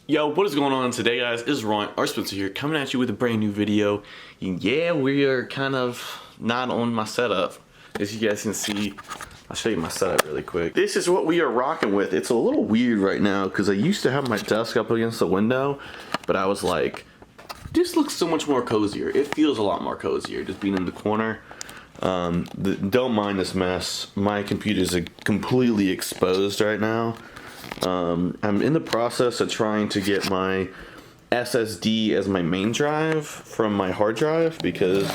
Yo, what is going on today, guys? It's Ron or Spencer here, coming at you with a brand new video. And yeah, we are kind of not on my setup. As you guys can see, I'll show you my setup really quick. This is what we are rocking with. It's a little weird right now because I used to have my desk up against the window, but I was like, this looks so much more cozier. It feels a lot more cozier just being in the corner. Don't mind this mess. My computer is completely exposed right now. I'm in the process of trying to get my SSD as my main drive from my hard drive because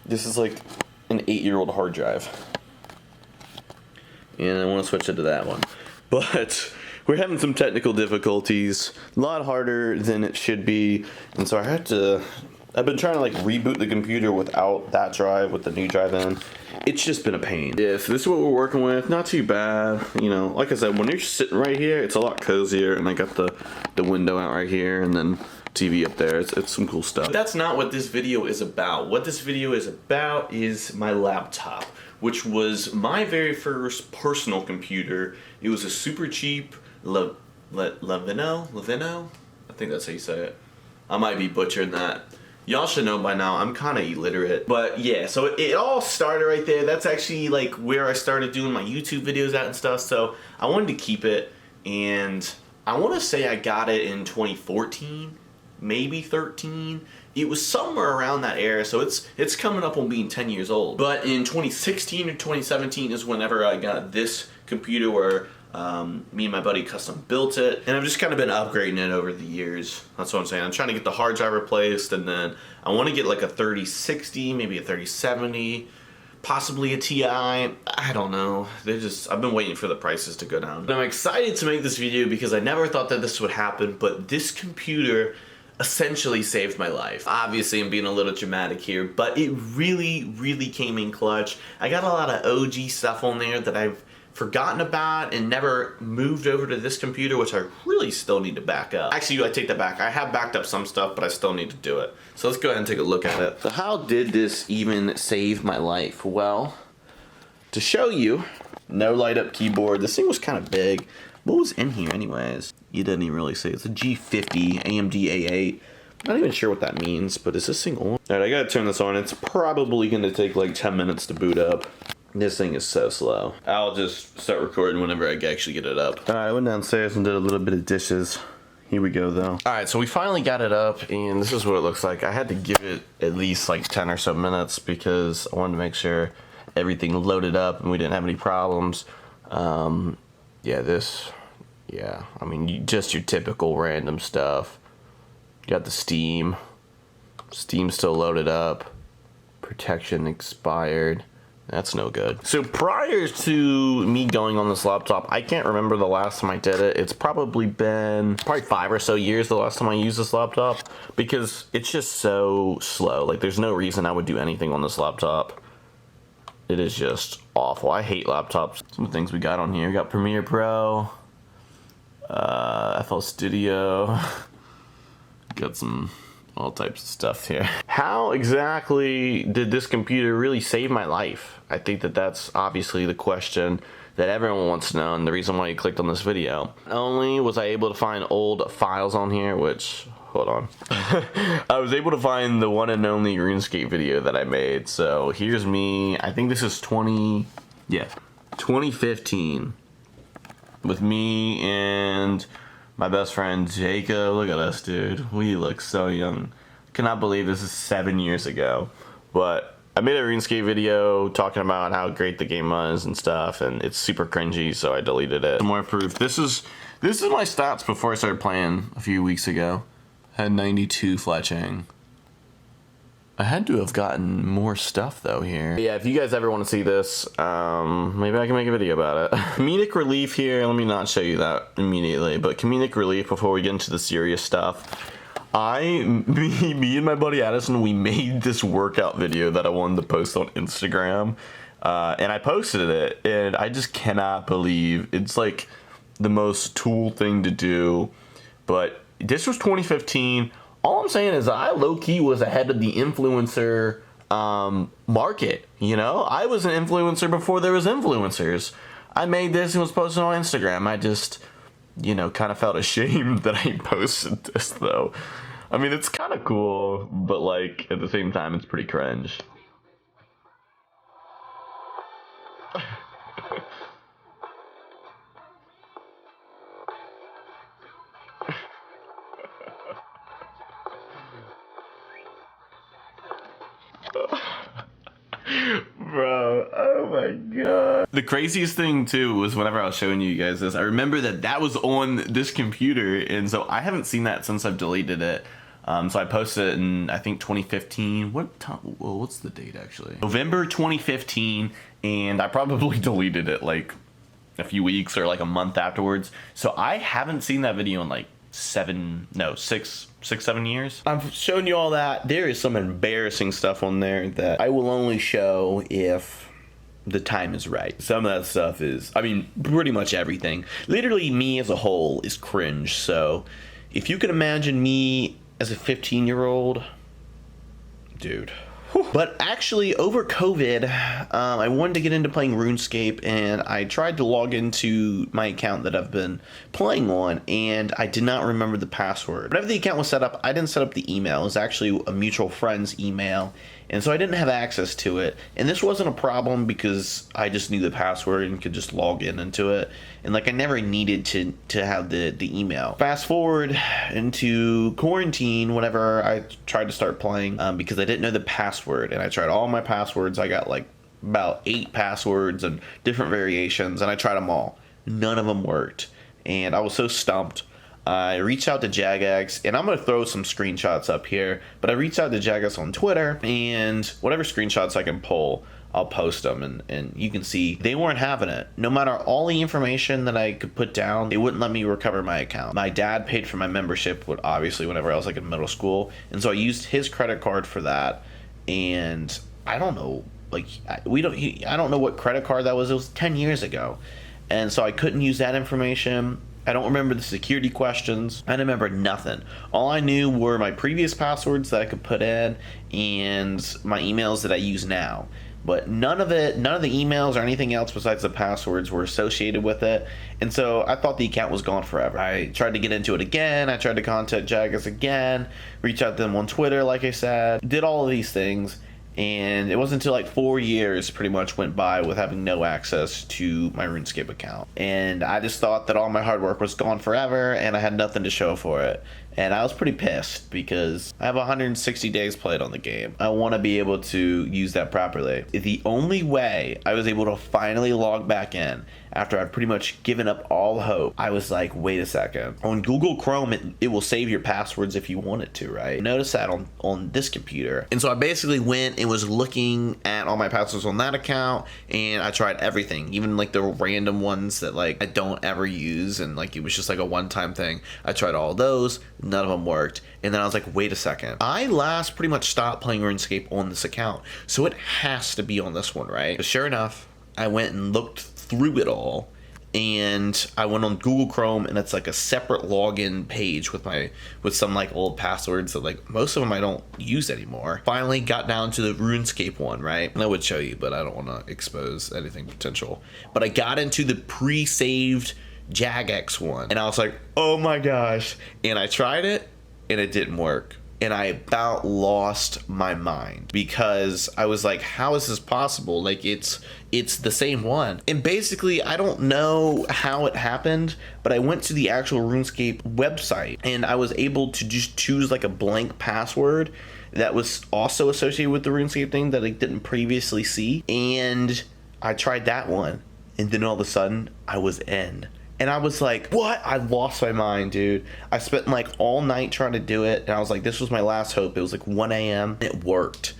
this is like an 8-year-old hard drive. And I want to switch it to that one. But we're having some technical difficulties, a lot harder than it should be. And so I've been trying to like reboot the computer without that drive, with the new drive in. It's just been a pain. If this is what we're working with, not too bad. You know, like I said, when you're sitting right here, it's a lot cozier, and I got the window out right here, and then TV up there. It's some cool stuff. But that's not what this video is about. What this video is about is my laptop, which was my very first personal computer. It was a super cheap Levino? I think that's how you say it. I might be butchering that. Y'all should know by now, I'm kind of illiterate. But yeah, so it all started right there. That's actually like where I started doing my YouTube videos at and stuff. So I wanted to keep it, and I want to say I got it in 2014, maybe 13. It was somewhere around that era, so it's coming up on being 10 years old. But in 2016 or 2017 is whenever I got this computer where me and my buddy custom built it, and I've just kind of been upgrading it over the years. That's what I'm saying. I'm trying to get the hard drive replaced, and then I want to get like a 3060, maybe a 3070, possibly a Ti. I don't know. I've been waiting for the prices to go down. And I'm excited to make this video because I never thought that this would happen, but this computer essentially saved my life. Obviously, I'm being a little dramatic here, but it really came in clutch. I got a lot of OG stuff on there that I've forgotten about and never moved over to this computer, which I really still need to back up. Actually, I take that back. I have backed up some stuff, but I still need to do it. So let's go ahead and take a look at it. So how did this even save my life? Well, to show you, no light up keyboard. This thing was kind of big. What was in here anyways? You didn't even really say. It's a G50 AMD A8. Not even sure what that means, but is this thing on? Alright, I gotta turn this on. It's probably gonna take like 10 minutes to boot up. This thing is so slow. I'll just start recording whenever I actually get it up. Alright, I went downstairs and did a little bit of dishes. Here we go though. Alright, so we finally got it up, and this is what it looks like. I had to give it at least like 10 or so minutes because I wanted to make sure everything loaded up and we didn't have any problems. Yeah, I mean, just your typical random stuff. You got the Steam. Steam's still loaded up. Protection expired. That's no good. So prior to me going on this laptop, I can't remember the last time I did it. It's probably been 5 or so years the last time I used this laptop because it's just so slow. Like, there's no reason I would do anything on this laptop. It is just awful. I hate laptops. Some of the things we got on here. We got Premiere Pro, FL Studio. Got some all types of stuff here. How exactly did this computer really save my life? I think that's obviously the question that everyone wants to know, and the reason why you clicked on this video. Not only was I able to find old files on here, which, hold on. I was able to find the one and only RuneScape video that I made. So here's me, I think this is 2015. With me and my best friend Jacob. Look at us, dude. We look so young. Cannot believe this is 7 years ago. But I made a RuneScape video talking about how great the game was and stuff, and it's super cringy, so I deleted it. Some more proof. This is my stats before I started playing a few weeks ago. I had 92 fletching. I had to have gotten more stuff though here. Yeah, if you guys ever want to see this, maybe I can make a video about it. Comedic relief here, let me not show you that immediately, but comedic relief before we get into the serious stuff. Me and my buddy Addison, we made this workout video that I wanted to post on Instagram, and I posted it, and I just cannot believe it's like the most tool thing to do, but this was 2015. All I'm saying is I low-key was ahead of the influencer market, you know? I was an influencer before there was influencers. I made this and was posted on Instagram. you know, kind of felt ashamed that I posted this, though. I mean, it's kind of cool, but, like, at the same time, it's pretty cringe. Bro, oh my god. The craziest thing too was whenever I was showing you guys this, I remember that was on this computer, and so I haven't seen that since I've deleted it. So I posted it in, I think, 2015. What time? Well, what's the date actually? November 2015, and I probably deleted it like a few weeks or like a month afterwards. So I haven't seen that video in like 7 years. I've shown you all that. There is some embarrassing stuff on there that I will only show if the time is right. Some of that stuff is, I mean, pretty much everything. Literally me as a whole is cringe. So if you can imagine me as a 15-year-old, dude. But actually, over COVID, I wanted to get into playing RuneScape, and I tried to log into my account that I've been playing on, and I did not remember the password. Whenever the account was set up, I didn't set up the email. It was actually a mutual friend's email, and so I didn't have access to it. And this wasn't a problem because I just knew the password and could just log into it. And like I never needed to have the email. Fast forward into quarantine, whenever I tried to start playing, because I didn't know the password, and I tried all my passwords. I got like about 8 passwords and different variations, and I tried them all. None of them worked, and I was so stumped. I reached out to Jagex, and I'm going to throw some screenshots up here, but I reached out to Jagex on Twitter, and whatever screenshots I can pull, I'll post them, and you can see they weren't having it. No matter all the information that I could put down, they wouldn't let me recover my account. My dad paid for my membership, obviously, whenever I was like in middle school, and so I used his credit card for that, and I don't know, like, I don't know what credit card that was. It was 10 years ago, and so I couldn't use that information. I don't remember the security questions. I didn't remember nothing. All I knew were my previous passwords that I could put in and my emails that I use now. But none of the emails or anything else besides the passwords were associated with it. And so I thought the account was gone forever. I tried to get into it again. I tried to contact Jagex again, reach out to them on Twitter, like I said, did all of these things. And it wasn't until like 4 years pretty much went by with having no access to my RuneScape account. And I just thought that all my hard work was gone forever and I had nothing to show for it. And I was pretty pissed because I have 160 days played on the game. I want to be able to use that properly. The only way I was able to finally log back in after I'd pretty much given up all hope, I was like, wait a second. On Google Chrome, it will save your passwords if you want it to, right? Notice that on this computer. And so I basically went and was looking at all my passwords on that account, and I tried everything, even like the random ones that like I don't ever use, and like it was just like a one-time thing. I tried all those. None of them worked. And then I was like, wait a second. I last pretty much stopped playing RuneScape on this account, so it has to be on this one, right? But sure enough, I went and looked through it all, and I went on Google Chrome, and it's like a separate login page with some like old passwords that like most of them I don't use anymore. Finally got down to the RuneScape one, right? And I would show you, but I don't want to expose anything potential. But I got into the pre-saved Jagex one, and I was like, oh my gosh. And I tried it, and it didn't work. And I about lost my mind because I was like, how is this possible? Like it's the same one. And basically, I don't know how it happened, but I went to the actual RuneScape website and I was able to just choose like a blank password that was also associated with the RuneScape thing that I didn't previously see. And I tried that one, and then all of a sudden I was in. And I was like, what? I lost my mind, dude. I spent like all night trying to do it. And I was like, this was my last hope. It was like 1 a.m. It worked.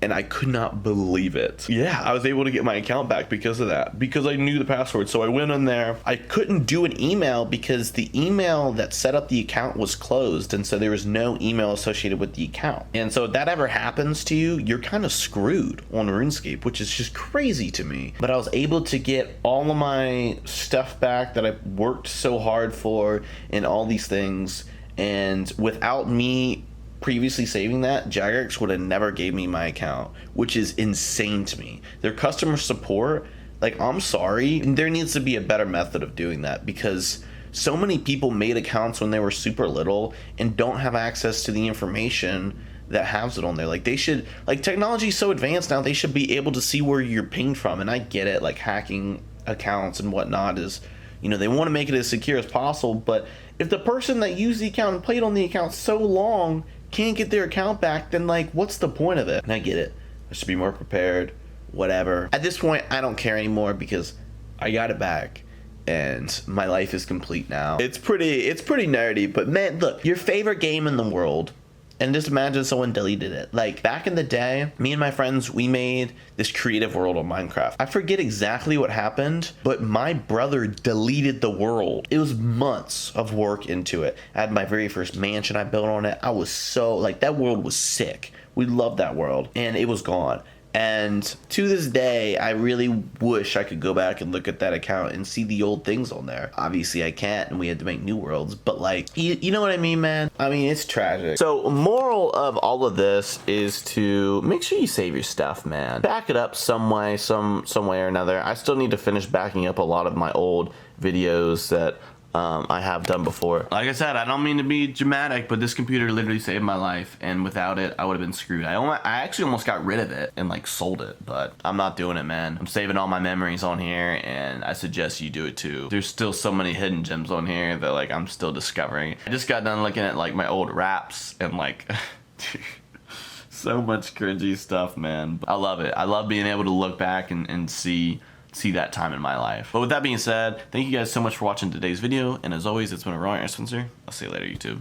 And I could not believe it. Yeah, I was able to get my account back because of that. Because I knew the password. So I went in there. I couldn't do an email because the email that set up the account was closed. And so there was no email associated with the account. And so if that ever happens to you, you're kind of screwed on RuneScape, which is just crazy to me. But I was able to get all of my stuff back that I worked so hard for and all these things. And without me previously saving that, Jagex would have never gave me my account, which is insane to me. Their customer support, like, I'm sorry, there needs to be a better method of doing that, because so many people made accounts when they were super little and don't have access to the information that has it on there. Like, they should, like, technology is so advanced now, they should be able to see where you're pinged from. And I get it, like, hacking accounts and whatnot is, you know, they want to make it as secure as possible, but if the person that used the account and played on the account so long can't get their account back, then, like, what's the point of it? And I get it, I should be more prepared, whatever. At this point, I don't care anymore because I got it back and my life is complete now. It's pretty nerdy, but man, look, your favorite game in the world, and just imagine someone deleted it. Like, back in the day, me and my friends, we made this creative world on Minecraft. I forget exactly what happened, but my brother deleted the world. It was months of work into it. I had my very first mansion I built on it. I was so, like, that world was sick. We loved that world, and it was gone. And to this day, I really wish I could go back and look at that account and see the old things on there. Obviously, I can't, and we had to make new worlds. But, like, you know what I mean, man? I mean, it's tragic. So, moral of all of this is to make sure you save your stuff, man. Back it up some way, some way or another. I still need to finish backing up a lot of my old videos that I have done before. Like I said, I don't mean to be dramatic, but this computer literally saved my life, and without it, I would have been screwed. I actually almost got rid of it and, like, sold it, but I'm not doing it, man. I'm saving all my memories on here, and I suggest you do it too. There's still so many hidden gems on here that, like, I'm still discovering. I just got done looking at, like, my old raps and, like, so much cringy stuff, man. I love it. I love being able to look back and see that time in my life. But with that being said, thank you guys so much for watching today's video, and as always, it's been a Spencer. I'll see you later, YouTube.